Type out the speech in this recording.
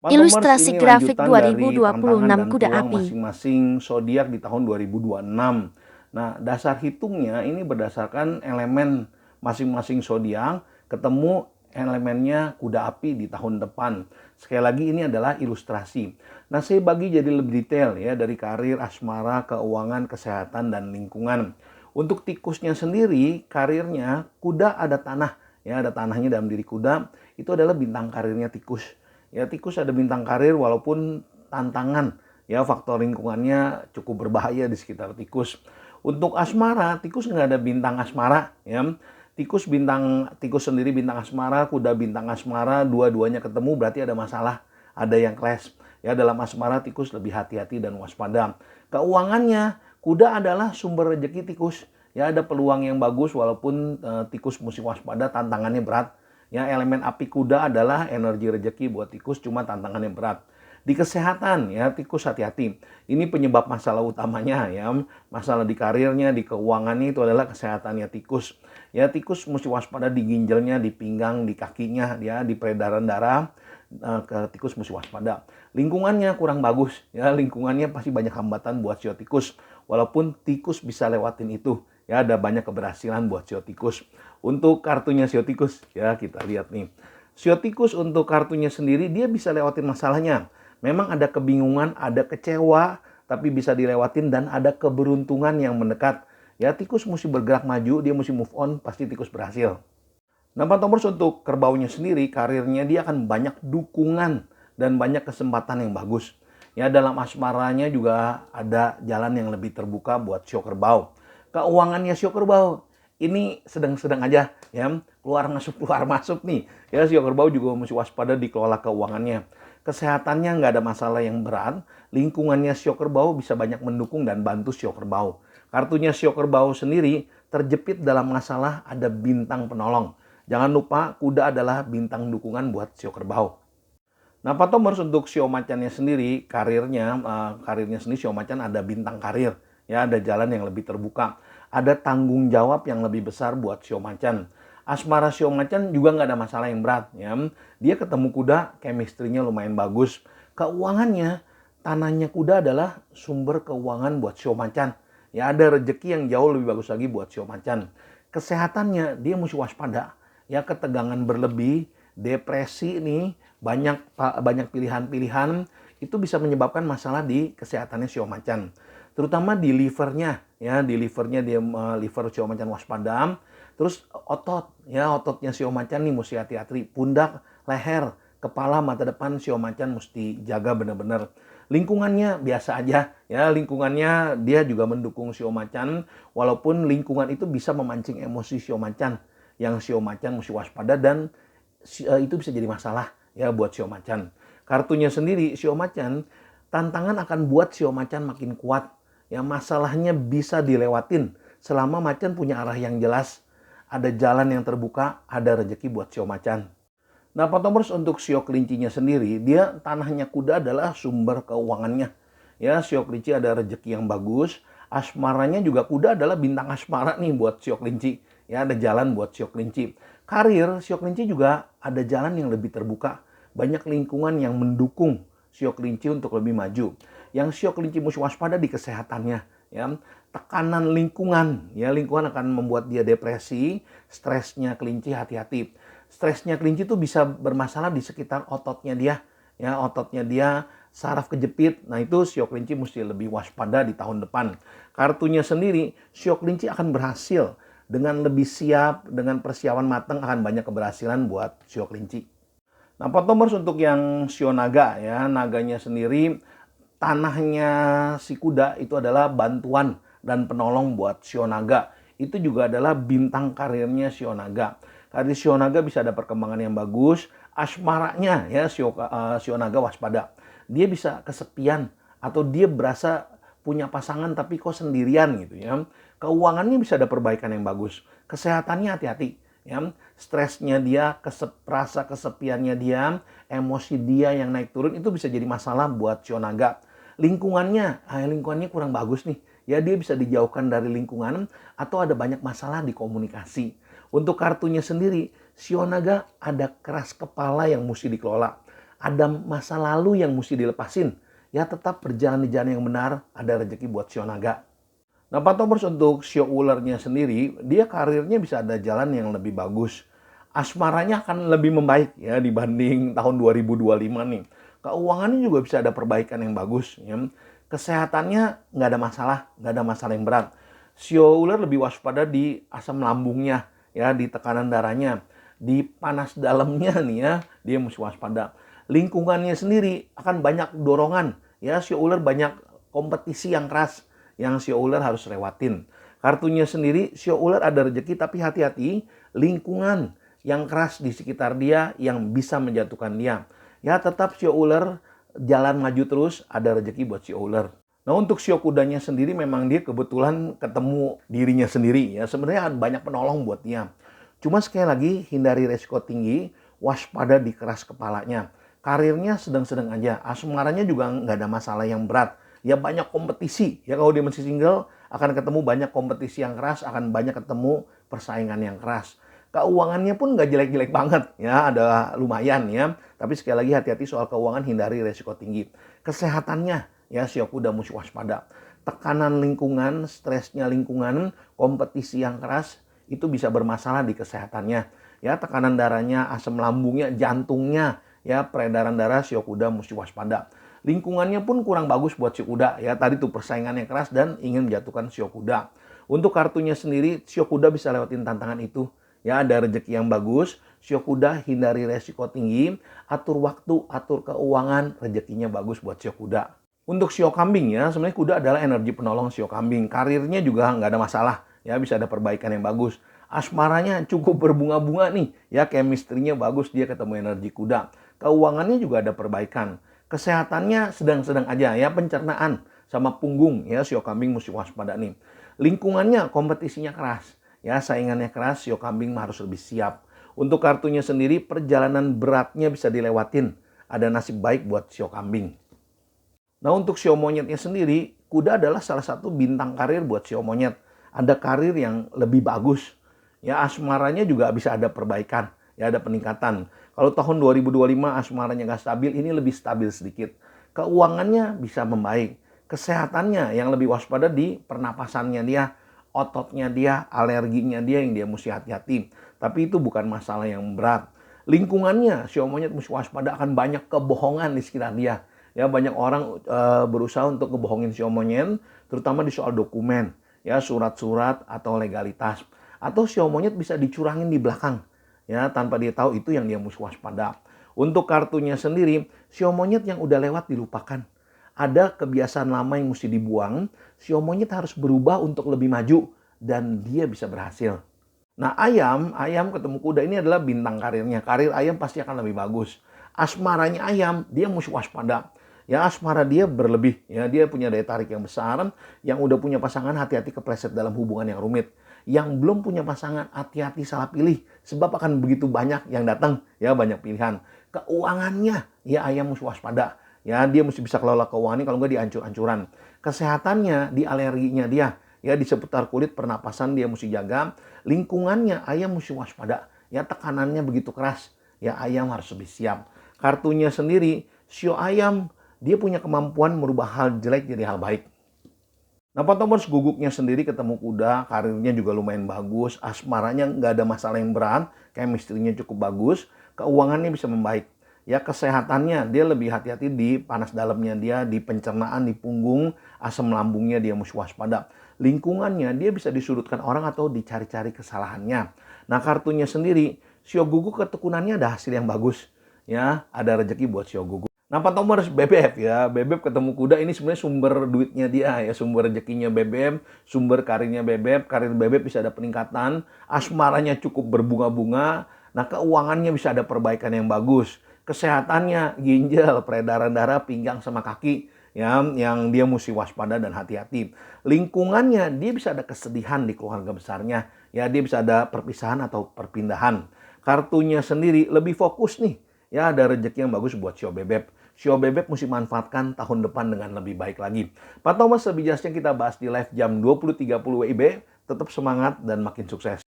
Pantomers Ilustrasi ini grafik lanjutan dari 2026 tantangan dan kuda peluang api. masing-masing zodiak di tahun 2026. Nah, dasar hitungnya ini berdasarkan elemen masing-masing zodiak, ketemu elemennya kuda api di tahun depan. Sekali lagi ini adalah ilustrasi. Nah, saya bagi jadi lebih detail ya dari karir, asmara, keuangan, kesehatan, dan lingkungan. Untuk tikusnya sendiri, karirnya kuda ada tanah, ya ada tanahnya dalam diri kuda, itu adalah bintang karirnya tikus. Ya, tikus ada bintang karir walaupun tantangan, ya faktor lingkungannya cukup berbahaya di sekitar tikus. Untuk asmara, tikus nggak ada bintang asmara, ya. Tikus sendiri bintang asmara, kuda bintang asmara, dua-duanya ketemu berarti ada masalah, ada yang clash. Ya, dalam asmara tikus lebih hati-hati dan waspada. Keuangannya, kuda adalah sumber rezeki tikus. Ya, ada peluang yang bagus walaupun tikus mesti waspada, tantangannya berat. Ya, elemen api kuda adalah energi rezeki buat tikus, cuma tantangannya berat. Di kesehatan, ya tikus hati-hati. Ini penyebab masalah utamanya ya. Masalah di karirnya, di keuangannya itu adalah kesehatannya tikus. Ya, tikus mesti waspada di ginjalnya, di pinggang, di kakinya, ya, di peredaran darah. Ke tikus mesti waspada. Lingkungannya kurang bagus, ya lingkungannya pasti banyak hambatan buat sio tikus. Walaupun tikus bisa lewatin itu, ya ada banyak keberhasilan buat sio tikus. Untuk kartunya sio tikus, ya kita lihat nih. Sio tikus untuk kartunya sendiri dia bisa lewatin masalahnya. Memang ada kebingungan, ada kecewa, tapi bisa dilewatin dan ada keberuntungan yang mendekat. Ya tikus mesti bergerak maju, dia mesti move on, pasti tikus berhasil. Nah, Pak Tomers untuk kerbaunya sendiri, karirnya dia akan banyak dukungan dan banyak kesempatan yang bagus. Ya, dalam asmaranya juga ada jalan yang lebih terbuka buat sio kerbau. Keuangannya sio kerbau ini sedang-sedang aja, ya keluar masuk nih. Ya, sio kerbau juga mesti waspada dikelola keuangannya. Kesehatannya nggak ada masalah yang berat, lingkungannya sio kerbau bisa banyak mendukung dan bantu sio kerbau. Kartunya sio kerbau sendiri terjepit dalam masalah ada bintang penolong. Jangan lupa kuda adalah bintang dukungan buat sio kerbau. Nah, Pak Tomers untuk sio macannya sendiri, karirnya sendiri sio macan ada bintang karir, ya ada jalan yang lebih terbuka, ada tanggung jawab yang lebih besar buat sio macan. Asmara sio macan juga nggak ada masalah yang berat, ya. Dia ketemu kuda, chemistry-nya lumayan bagus. Keuangannya, tanahnya kuda adalah sumber keuangan buat sio macan. Ya ada rezeki yang jauh lebih bagus lagi buat sio macan. Kesehatannya dia mesti waspada, ya ketegangan berlebih, depresi nih, banyak pilihan-pilihan itu bisa menyebabkan masalah di kesehatannya sio macan. Terutama di livernya, ya di livernya dia liver sio macan waspada. Terus otot, ya ototnya sio macan nih mesti hati-hati. Pundak, leher, kepala, mata depan sio macan mesti jaga benar-benar. Lingkungannya biasa aja, ya lingkungannya dia juga mendukung sio macan, walaupun lingkungan itu bisa memancing emosi sio macan yang sio macan mesti waspada dan itu bisa jadi masalah ya buat sio macan. Kartunya sendiri sio macan, tantangan akan buat sio macan makin kuat. Ya masalahnya bisa dilewatin selama macan punya arah yang jelas, ada jalan yang terbuka, ada rezeki buat sio macan. Nah, Pak Tomers untuk sio kelincinya sendiri, dia tanahnya kuda adalah sumber keuangannya. Ya, sio kelinci ada rezeki yang bagus. Asmaranya juga kuda adalah bintang asmara nih buat sio kelinci. Ya, ada jalan buat sio kelinci. Karir, sio kelinci juga ada jalan yang lebih terbuka. Banyak lingkungan yang mendukung sio kelinci untuk lebih maju. Yang sio kelinci mesti waspada di kesehatannya. Ya, tekanan lingkungan, ya lingkungan akan membuat dia depresi, stresnya kelinci hati-hati. Stresnya kelinci itu bisa bermasalah di sekitar ototnya dia, ya ototnya dia saraf kejepit. Nah itu sio kelinci mesti lebih waspada di tahun depan. Kartunya sendiri, sio kelinci akan berhasil dengan lebih siap, dengan persiapan matang akan banyak keberhasilan buat sio kelinci. Nah, Pak Tomers untuk yang sio naga ya, naganya sendiri tanahnya si kuda itu adalah bantuan dan penolong buat sio naga. Itu juga adalah bintang karirnya sio naga. Karir sio naga bisa ada perkembangan yang bagus, asmaranya ya sio naga waspada. Dia bisa kesepian atau dia berasa punya pasangan tapi kok sendirian gitu ya. Keuangannya bisa ada perbaikan yang bagus. Kesehatannya hati-hati ya, stresnya dia, rasa kesepiannya dia, emosi dia yang naik turun itu bisa jadi masalah buat sio naga. Lingkungannya kurang bagus nih. Ya dia bisa dijauhkan dari lingkungan atau ada banyak masalah di komunikasi. Untuk kartunya sendiri, sio naga ada keras kepala yang mesti dikelola. ada masa lalu yang mesti dilepasin. Ya tetap berjalan di jalan yang benar, ada rezeki buat Shio Naga. Nah, Pak Tomers untuk Shio ulernya sendiri, dia karirnya bisa ada jalan yang lebih bagus. Asmaranya akan lebih membaik ya dibanding tahun 2025 nih. Keuangannya juga bisa ada perbaikan yang bagus. Ya. Kesehatannya nggak ada masalah yang berat. Shio ular lebih waspada di asam lambungnya, ya di tekanan darahnya, di panas dalamnya nih ya, dia mesti waspada. Lingkungannya sendiri akan banyak dorongan, ya shio ular banyak kompetisi yang keras yang shio ular harus lewatin. Kartunya sendiri shio ular ada rezeki tapi hati-hati lingkungan yang keras di sekitar dia yang bisa menjatuhkan dia. Ya tetap shio ular jalan maju terus, ada rezeki buat shio ular. Nah untuk shio kudanya sendiri memang dia kebetulan ketemu dirinya sendiri ya. Sebenarnya banyak penolong buat dia. Cuma sekali lagi hindari resiko tinggi, waspada di keras kepalanya. Karirnya sedang-sedang aja, asmaranya juga nggak ada masalah yang berat. Ya banyak kompetisi, ya kalau dia masih single akan ketemu banyak kompetisi yang keras, akan banyak ketemu persaingan yang keras. Keuangannya pun nggak jelek-jelek banget, ya ada lumayan ya. Tapi sekali lagi hati-hati soal keuangan, hindari resiko tinggi. Kesehatannya, ya shio kuda mesti waspada. Tekanan lingkungan, stresnya lingkungan, kompetisi yang keras, itu bisa bermasalah di kesehatannya. Ya tekanan darahnya, asam lambungnya, jantungnya, ya peredaran darah shio kuda mesti waspada. Lingkungannya pun kurang bagus buat shio kuda ya, tadi tuh persaingannya keras dan ingin menjatuhkan shio kuda. Untuk kartunya sendiri shio kuda bisa lewatin tantangan itu ya, ada rezeki yang bagus. Shio kuda hindari resiko tinggi, atur waktu, atur keuangan, rezekinya bagus buat shio kuda. Untuk shio kambing ya, sebenarnya kuda adalah energi penolong shio kambing. Karirnya juga nggak ada masalah ya, bisa ada perbaikan yang bagus. Asmaranya cukup berbunga-bunga nih ya, chemistry-nya bagus, dia ketemu energi kuda. Keuangannya juga ada perbaikan. Kesehatannya sedang-sedang aja ya, pencernaan sama punggung ya, shio kambing mesti waspada nih. Lingkungannya kompetisinya keras ya, saingannya keras, shio kambing harus lebih siap. Untuk kartunya sendiri perjalanan beratnya bisa dilewatin, ada nasib baik buat shio kambing. Nah untuk shio monyetnya sendiri, kuda adalah salah satu bintang karir buat shio monyet. Ada karir yang lebih bagus. Ya asmaranya juga bisa ada perbaikan, ya ada peningkatan. Kalau tahun 2025 asmaranya nggak stabil, ini lebih stabil sedikit. Keuangannya bisa membaik. Kesehatannya yang lebih waspada di pernapasannya dia, ototnya dia, alerginya dia yang dia mesti hati-hati. Tapi itu bukan masalah yang berat. Lingkungannya, shio monyet mesti waspada akan banyak kebohongan di sekitar dia. Ya banyak orang berusaha untuk ngebohongin shio monyet, terutama di soal dokumen, ya surat-surat atau legalitas. Atau shio monyet bisa dicurangin di belakang, ya tanpa dia tahu, itu yang dia mesti waspada. Untuk kartunya sendiri, shio monyet yang udah lewat dilupakan. Ada kebiasaan lama yang mesti dibuang, shio monyet harus berubah untuk lebih maju dan dia bisa berhasil. Nah ayam ketemu kuda ini adalah bintang karirnya. Karir ayam pasti akan lebih bagus. Asmaranya ayam, dia mesti waspada. Ya asmara dia berlebih, ya dia punya daya tarik yang besar. Yang udah punya pasangan hati-hati kepleset dalam hubungan yang rumit. Yang belum punya pasangan hati-hati salah pilih, sebab akan begitu banyak yang datang, ya banyak pilihan. Keuangannya, ya ayam mesti waspada. Ya dia mesti bisa kelola keuangannya, kalau nggak dihancur-hancuran. Kesehatannya, di alerginya dia, ya di seputar kulit, pernapasan dia mesti jaga. Lingkungannya ayam mesti waspada, ya tekanannya begitu keras, ya ayam harus lebih siap. Kartunya sendiri, shio ayam, dia punya kemampuan merubah hal jelek jadi hal baik. Nah Pak Tomers guguknya sendiri ketemu kuda, karirnya juga lumayan bagus, asmaranya nggak ada masalah yang berat, chemistry-nya cukup bagus, keuangannya bisa membaik. Ya kesehatannya dia lebih hati-hati di panas dalamnya dia, di pencernaan, di punggung, asam lambungnya dia mesti waspada. Lingkungannya dia bisa disudutkan orang atau dicari-cari kesalahannya. Nah kartunya sendiri, shio guguk ketekunannya ada hasil yang bagus. Ya ada rezeki buat shio guguk. Nah Pak Tomers bebek ya, bebek ketemu kuda ini sebenarnya sumber duitnya dia ya, sumber rezekinya bebek, sumber karirnya bebek, karir bebek bisa ada peningkatan, asmaranya cukup berbunga-bunga, nah keuangannya bisa ada perbaikan yang bagus, kesehatannya ginjal, peredaran darah, pinggang sama kaki ya, yang dia mesti waspada dan hati-hati. Lingkungannya dia bisa ada kesedihan di keluarga besarnya, ya dia bisa ada perpisahan atau perpindahan. Kartunya sendiri lebih fokus nih. Ya ada rezeki yang bagus buat shio bebek. Shio bebek mesti manfaatkan tahun depan dengan lebih baik lagi. Pak Thomas lebih jelasnya kita bahas di live jam 20.30 WIB. Tetap semangat dan makin sukses.